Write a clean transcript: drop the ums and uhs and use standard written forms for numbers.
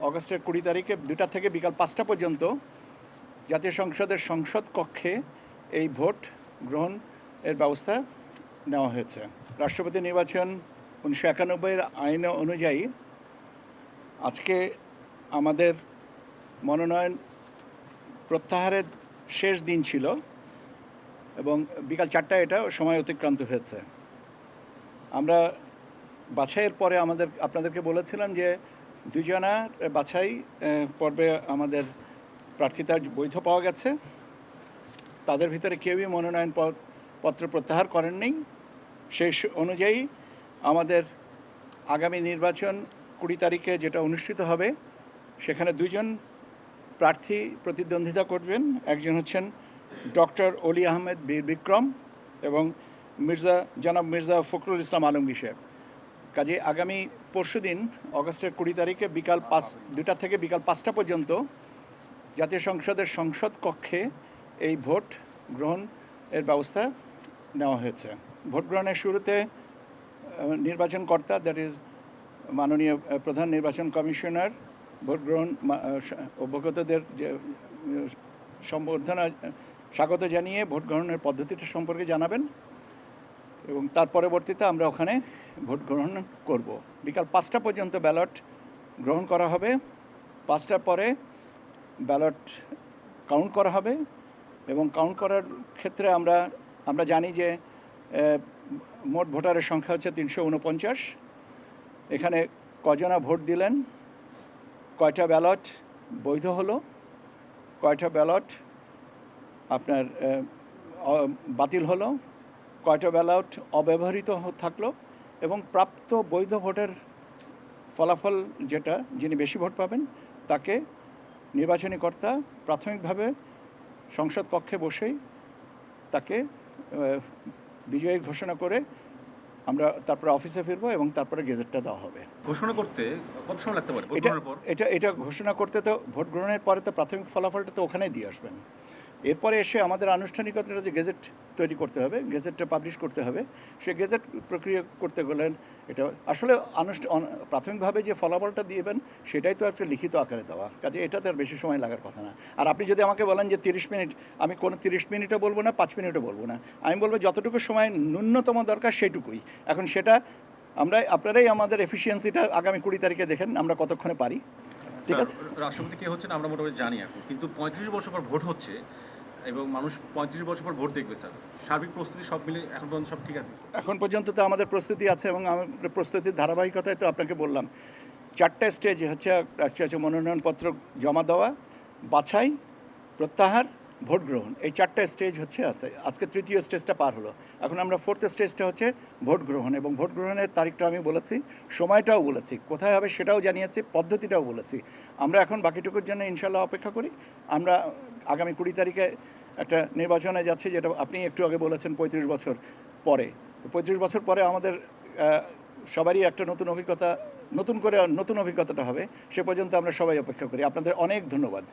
অগাস্টের 20 তারিখে 2টা থেকে বিকাল 5টা পর্যন্ত জাতীয় সংসদের সংসদ কক্ষে এই ভোট গ্রহণ এর ব্যবস্থা নেওয়া হয়েছে। রাষ্ট্রপতি নির্বাচন 1991 আইন অনুযায়ী আজকে আমাদের মনোনয়ন প্রত্যাহারের শেষ দিন ছিল এবং বিকাল 4টায় এটা সময় অতিক্রান্ত হয়েছে। আমরা বাছাইয়ের পরে আপনাদেরকে বলেছিলাম যে দুজনার বাছাই পর্বে আমাদের প্রার্থিতা বৈধ পাওয়া গেছে। তাদের ভিতরে কেউই মনোনয়ন পত্র প্রত্যাহার করেননি। সেই অনুযায়ী আমাদের আগামী নির্বাচন 20 তারিখে যেটা অনুষ্ঠিত হবে সেখানে দুজন প্রার্থী প্রতিদ্বন্দ্বিতা করবেন। একজন হচ্ছেন ডক্টর অলি আহমেদ বীর বিক্রম এবং জনাব মির্জা ফখরুল ইসলাম আলমগীর সাহেব। কাজে আগামী পরশুদিন অগাস্টের 20 তারিখে বিকাল 2টা থেকে বিকাল 5টা পর্যন্ত জাতীয় সংসদের সংসদ কক্ষে এই ভোট গ্রহণ এর ব্যবস্থা নেওয়া হয়েছে। ভোট গ্রহণের শুরুতে নির্বাচনকর্তা দ্যাট ইজ মাননীয় প্রধান নির্বাচন কমিশনার ভোট গ্রহণ অভ্যাগতদের যে সম্বর্ধনা স্বাগত জানিয়ে ভোট গ্রহণের পদ্ধতিটা সম্পর্কে জানাবেন এবং তার পরবর্তীতে আমরা ওখানে ভোট গ্রহণ করব। বিকাল 5টা পর্যন্ত ব্যালট গ্রহণ করা হবে। 5টার পরে ব্যালট কাউন্ট করা হবে এবং কাউন্ট করার ক্ষেত্রে আমরা জানি যে মোট ভোটারের সংখ্যা হচ্ছে 349। এখানে কজনা ভোট দিলেন, কয়টা ব্যালট বৈধ হলো, কয়টা ব্যালট আপনার বাতিল হলো, কয়টা ব্যালট অব্যবহৃত থাকলো এবং প্রাপ্ত বৈধ ভোটের ফলাফল যেটা যিনি বেশি ভোট পাবেন তাকে নির্বাচনী কর্তা প্রাথমিকভাবে সংসদ কক্ষে বসেই তাকে বিজয়ী ঘোষণা করে আমরা তারপরে অফিসে ফিরবো এবং তারপরে গেজেটটা দেওয়া হবে। ঘোষণা করতে কত সময় লাগতে পারে? এটা ঘোষণা করতে তো ভোট গ্রহণের পরে তো প্রাথমিক ফলাফলটা তো ওখানেই দিয়ে আসবেন। এরপরে এসে আমাদের আনুষ্ঠানিকতাটা যে গেজেট তৈরি করতে হবে, গেজেটটা পাবলিশ করতে হবে, সেই গেজেট প্রক্রিয়া করতে গেলেন এটা আসলে প্রাথমিকভাবে যে ফলাফলটা দিবেন সেটাই তো একটা লিখিত আকারে দেওয়া, কাজে এটাতে আর বেশি সময় লাগার কথা না। আর আপনি যদি আমাকে বলেন যে 30 মিনিট, আমি কোনো 30 মিনিটও বলবো না, 5 মিনিটও বলবো না, আমি বলবো যতটুকু সময় ন্যূনতম দরকার সেইটুকুই। এখন সেটা আপনারাই আমাদের এফিসিয়েন্সিটা আগামী 20 তারিখে দেখেন আমরা কতক্ষণে পারি। ঠিক আছে, রাষ্ট্রপতি কে হচ্ছেন আমরা মোটামুটি জানি এখন, কিন্তু 35 বছর পর ভোট হচ্ছে এবং মানুষ 35 বছর পর ভোট দেখবে স্যার। সার্বিক প্রস্তুতি সব মিলে এখন পর্যন্ত সব ঠিক আছে? এখন পর্যন্ত তো আমাদের প্রস্তুতি আছে এবং আমাদের প্রস্তুতির ধারাবাহিকতায় তো আপনাকে বললাম 4টা স্টেজ হচ্ছে মনোনয়নপত্র জমা দেওয়া, বাছাই, প্রত্যাহার, ভোট গ্রহণ। এই 4টা স্টেজ আছে। আজকে 3য় স্টেজটা পার হলো, এখন আমরা 4th স্টেজটা হচ্ছে ভোট গ্রহণ এবং ভোট গ্রহণের তারিখটা আমি বলেছি, সময়টাও বলেছি, কোথায় হবে সেটাও জানিয়েছি, পদ্ধতিটাও বলেছি। আমরা এখন বাকিটুকুর জন্য ইনশাল্লাহ অপেক্ষা করি। আমরা আগামী 20 তারিখে একটা নির্বাচনে যাচ্ছি, যেটা আপনি একটু আগে বলেছেন 35 বছর পরে। তো 35 বছর পরে আমাদের সবারই একটা নতুন অভিজ্ঞতাটা হবে। সে পর্যন্ত আমরা সবাই অপেক্ষা করি। আপনাদের অনেক ধন্যবাদ।